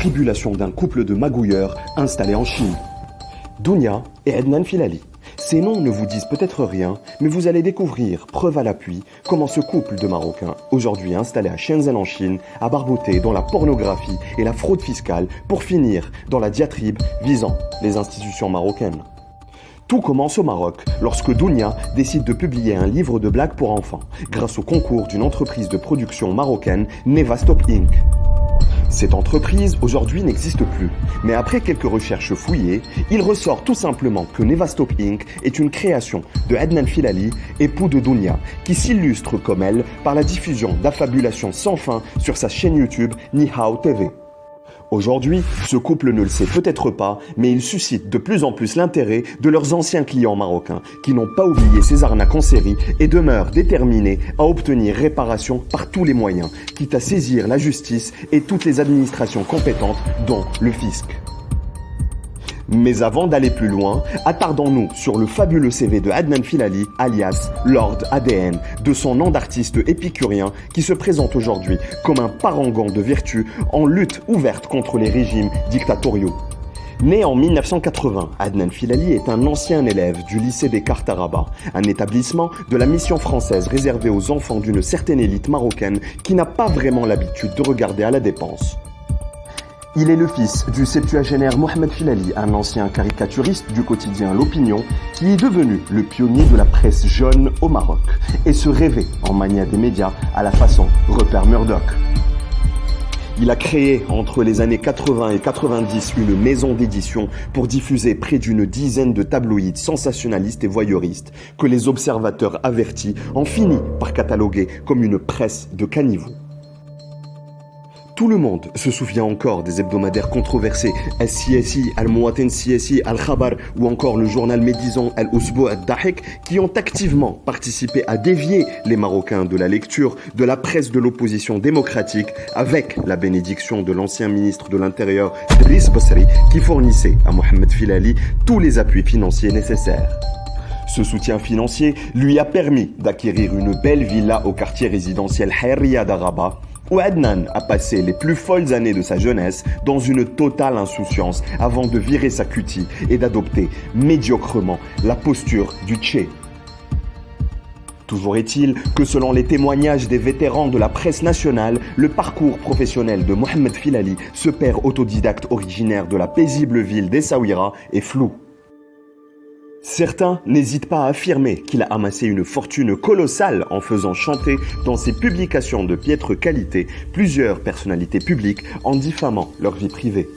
tribulations d'un couple de magouilleurs installés en Chine. Dounia et Adnan Filali. Ces noms ne vous disent peut-être rien, mais vous allez découvrir, preuve à l'appui, comment ce couple de Marocains, aujourd'hui installés à Shenzhen en Chine, a barboté dans la pornographie et la fraude fiscale pour finir dans la diatribe visant les institutions marocaines. Tout commence au Maroc, lorsque Dounia décide de publier un livre de blagues pour enfants, grâce au concours d'une entreprise de production marocaine, Nevastop Inc. Cette entreprise, aujourd'hui, n'existe plus. Mais après quelques recherches fouillées, il ressort tout simplement que Nevastop Inc. est une création de Adnan Filali, époux de Dounia, qui s'illustre comme elle par la diffusion d'affabulations sans fin sur sa chaîne YouTube Nihao TV. Aujourd'hui, ce couple ne le sait peut-être pas, mais il suscite de plus en plus l'intérêt de leurs anciens clients marocains, qui n'ont pas oublié ces arnaques en série et demeurent déterminés à obtenir réparation par tous les moyens, quitte à saisir la justice et toutes les administrations compétentes, dont le fisc. Mais avant d'aller plus loin, attardons-nous sur le fabuleux CV de Adnan Filali, alias Lord ADN, de son nom d'artiste épicurien qui se présente aujourd'hui comme un parangon de vertu en lutte ouverte contre les régimes dictatoriaux. Né en 1980, Adnan Filali est un ancien élève du lycée des Cartes à Rabat, un établissement de la mission française réservé aux enfants d'une certaine élite marocaine qui n'a pas vraiment l'habitude de regarder à la dépense. Il est le fils du septuagénaire Mohamed Filali, un ancien caricaturiste du quotidien L'Opinion, qui est devenu le pionnier de la presse jaune au Maroc et se rêvait en mania des médias à la façon Rupert Murdoch. Il a créé entre les années 80 et 90 une maison d'édition pour diffuser près d'une dizaine de tabloïds sensationnalistes et voyeuristes que les observateurs avertis ont fini par cataloguer comme une presse de caniveaux. Tout le monde se souvient encore des hebdomadaires controversés Al-CSI, Al-Muwatin CSI, Al-Khabar ou encore le journal médisant Al-Usbu Al-Dahik qui ont activement participé à dévier les Marocains de la lecture de la presse de l'opposition démocratique avec la bénédiction de l'ancien ministre de l'Intérieur Driss Basri qui fournissait à Mohamed Filali tous les appuis financiers nécessaires. Ce soutien financier lui a permis d'acquérir une belle villa au quartier résidentiel Hayriya d'Araba, où Adnan a passé les plus folles années de sa jeunesse dans une totale insouciance avant de virer sa cutie et d'adopter médiocrement la posture du Tché. Toujours est-il que selon les témoignages des vétérans de la presse nationale, le parcours professionnel de Mohamed Filali, ce père autodidacte originaire de la paisible ville d'Essaouira, est flou. Certains n'hésitent pas à affirmer qu'il a amassé une fortune colossale en faisant chanter dans ses publications de piètre qualité plusieurs personnalités publiques en diffamant leur vie privée.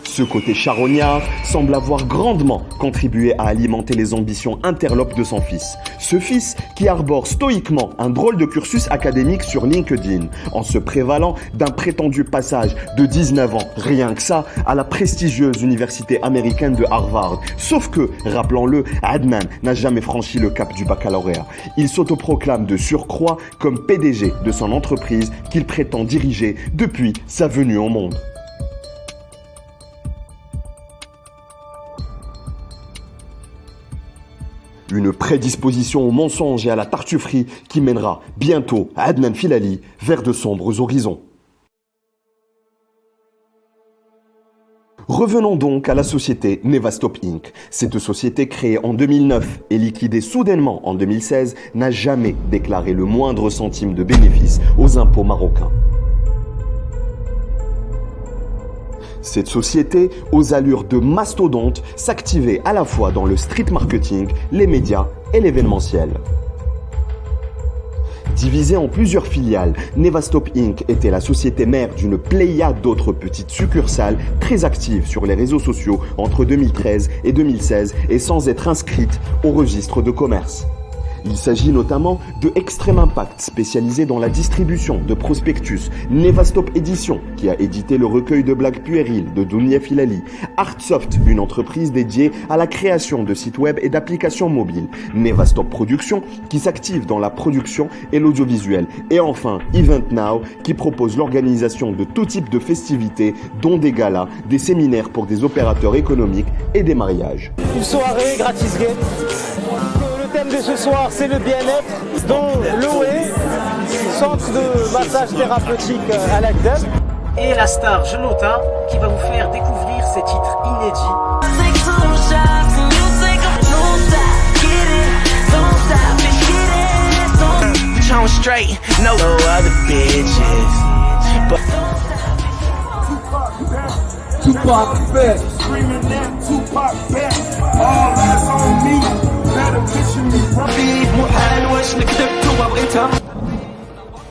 Ce côté charognard semble avoir grandement contribué à alimenter les ambitions interlopes de son fils. Ce fils qui arbore stoïquement un drôle de cursus académique sur LinkedIn, en se prévalant d'un prétendu passage de 19 ans, rien que ça, à la prestigieuse université américaine de Harvard. Sauf que, rappelons-le, Adnan n'a jamais franchi le cap du baccalauréat. Il s'autoproclame de surcroît comme PDG de son entreprise qu'il prétend diriger depuis sa venue au monde. Une prédisposition au mensonge et à la tartufferie qui mènera bientôt Adnan Filali vers de sombres horizons. Revenons donc à la société Nevastop Inc. Cette société créée en 2009 et liquidée soudainement en 2016 n'a jamais déclaré le moindre centime de bénéfice aux impôts marocains. Cette société, aux allures de mastodonte, s'activait à la fois dans le street marketing, les médias et l'événementiel. Divisée en plusieurs filiales, Nevastop Inc. était la société mère d'une pléiade d'autres petites succursales très actives sur les réseaux sociaux entre 2013 et 2016 et sans être inscrites au registre de commerce. Il s'agit notamment de Extreme Impact, spécialisé dans la distribution de prospectus, Nevastop Édition, qui a édité le recueil de blagues puériles de Dounia Filali, Artsoft, une entreprise dédiée à la création de sites web et d'applications mobiles, Nevastop Production, qui s'active dans la production et l'audiovisuel, et enfin Event Now, qui propose l'organisation de tout type de festivités, dont des galas, des séminaires pour des opérateurs économiques et des mariages. Une soirée gratis game. Le thème de ce soir, c'est le bien-être, dont l'OE, centre de massage thérapeutique à l'Agdeb. et la star Genota qui va vous faire découvrir ces titres inédits.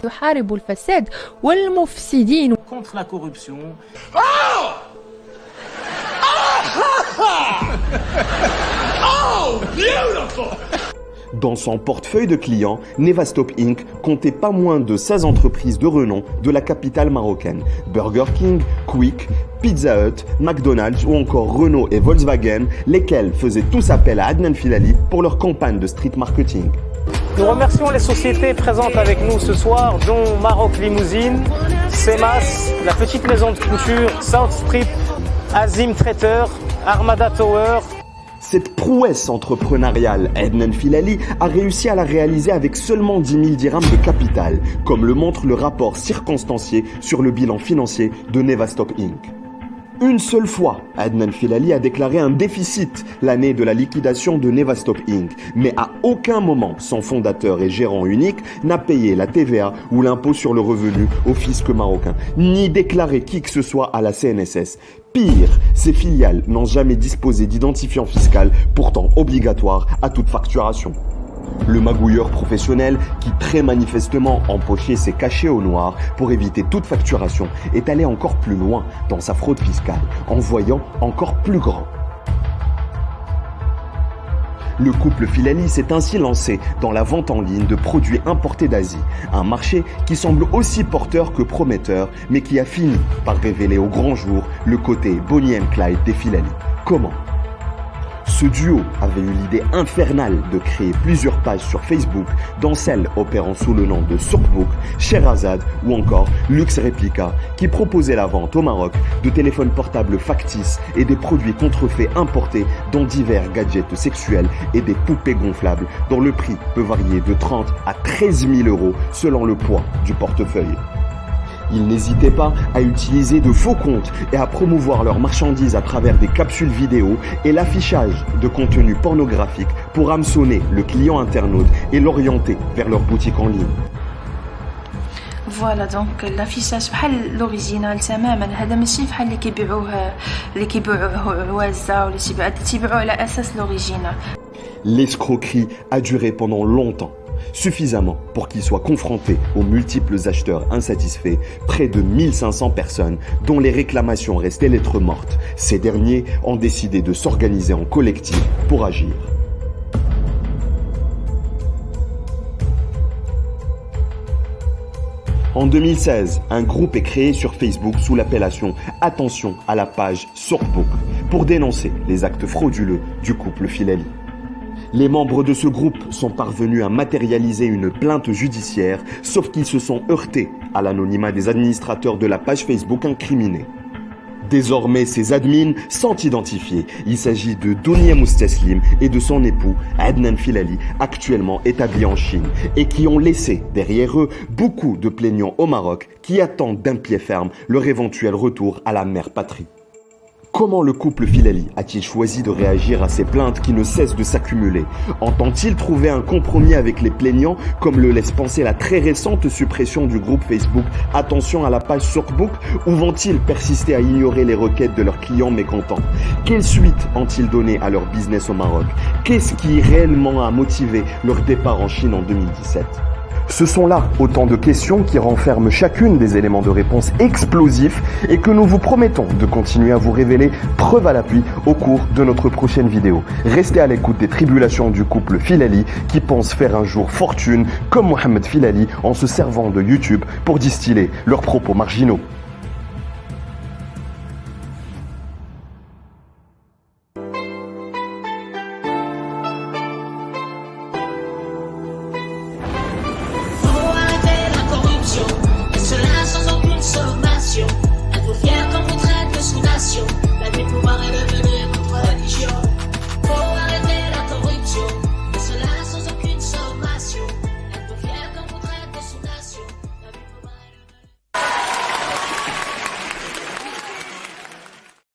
يحارب الفساد والمفسدين Contre la corruption. Dans son portefeuille de clients, Nevastop Inc. comptait pas moins de 16 entreprises de renom de la capitale marocaine. Burger King, Quick, Pizza Hut, McDonald's ou encore Renault et Volkswagen, lesquels faisaient tous appel à Adnan Filali pour leur campagne de street marketing. Nous remercions les sociétés présentes avec nous ce soir, dont Maroc Limousine, Semas, la petite maison de couture, South Strip, Azim Traiteur, Armada Tower. Cette prouesse entrepreneuriale, Adnan Filali a réussi à la réaliser avec seulement 10 000 dirhams de capital, comme le montre le rapport circonstancié sur le bilan financier de Nevastop Inc. Une seule fois, Adnan Filali a déclaré un déficit l'année de la liquidation de Nevastop Inc. Mais à aucun moment, son fondateur et gérant unique n'a payé la TVA ou l'impôt sur le revenu au fisc marocain, ni déclaré qui que ce soit à la CNSS. Pire, ses filiales n'ont jamais disposé d'identifiant fiscal, pourtant obligatoire à toute facturation. Le magouilleur professionnel, qui très manifestement empochait ses cachets au noir pour éviter toute facturation, est allé encore plus loin dans sa fraude fiscale, en voyant encore plus grand. Le couple Filali s'est ainsi lancé dans la vente en ligne de produits importés d'Asie, un marché qui semble aussi porteur que prometteur, mais qui a fini par révéler au grand jour le côté Bonnie and Clyde des Filali. Comment ? Ce duo avait eu l'idée infernale de créer plusieurs pages sur Facebook, dont celle opérant sous le nom de Soukbouk, Sherazade ou encore Luxe Replica, qui proposait la vente au Maroc de téléphones portables factices et des produits contrefaits importés, dont divers gadgets sexuels et des poupées gonflables, dont le prix peut varier de 30 à 13 000 euros selon le poids du portefeuille. Ils n'hésitaient pas à utiliser de faux comptes et à promouvoir leurs marchandises à travers des capsules vidéo et l'affichage de contenus pornographiques pour hameçonner le client internaute et l'orienter vers leur boutique en ligne. فوالا دونك لافيساج بحال لوريجينال تماما. هذا ماشي بحال اللي كيبيعوه وازا ولا تيبيعوه على اساس لوريجينال. L'escroquerie a duré pendant longtemps, suffisamment pour qu'ils soient confrontés aux multiples acheteurs insatisfaits, près de 1500 personnes dont les réclamations restaient lettres mortes. Ces derniers ont décidé de s'organiser en collectif pour agir. En 2016, un groupe est créé sur Facebook sous l'appellation « Attention à la page Soukbouk » pour dénoncer les actes frauduleux du couple Filali. Les membres de ce groupe sont parvenus à matérialiser une plainte judiciaire, sauf qu'ils se sont heurtés à l'anonymat des administrateurs de la page Facebook incriminée. Désormais, ces admins sont identifiés. Il s'agit de Dounia Mousteslim et de son époux Adnan Filali, actuellement établis en Chine, et qui ont laissé derrière eux beaucoup de plaignants au Maroc qui attendent d'un pied ferme leur éventuel retour à la mère patrie. Comment le couple Filali a-t-il choisi de réagir à ces plaintes qui ne cessent de s'accumuler? Entend-il trouver un compromis avec les plaignants, comme le laisse penser la très récente suppression du groupe Facebook Attention à la page Soukbouk, ou vont-ils persister à ignorer les requêtes de leurs clients mécontents? Quelle suite ont-ils donné à leur business au Maroc? Qu'est-ce qui réellement a motivé leur départ en Chine en 2017? Ce sont là autant de questions qui renferment chacune des éléments de réponse explosifs et que nous vous promettons de continuer à vous révéler preuve à l'appui au cours de notre prochaine vidéo. Restez à l'écoute des tribulations du couple Filali qui pense faire un jour fortune comme Mohamed Filali en se servant de YouTube pour distiller leurs propos marginaux.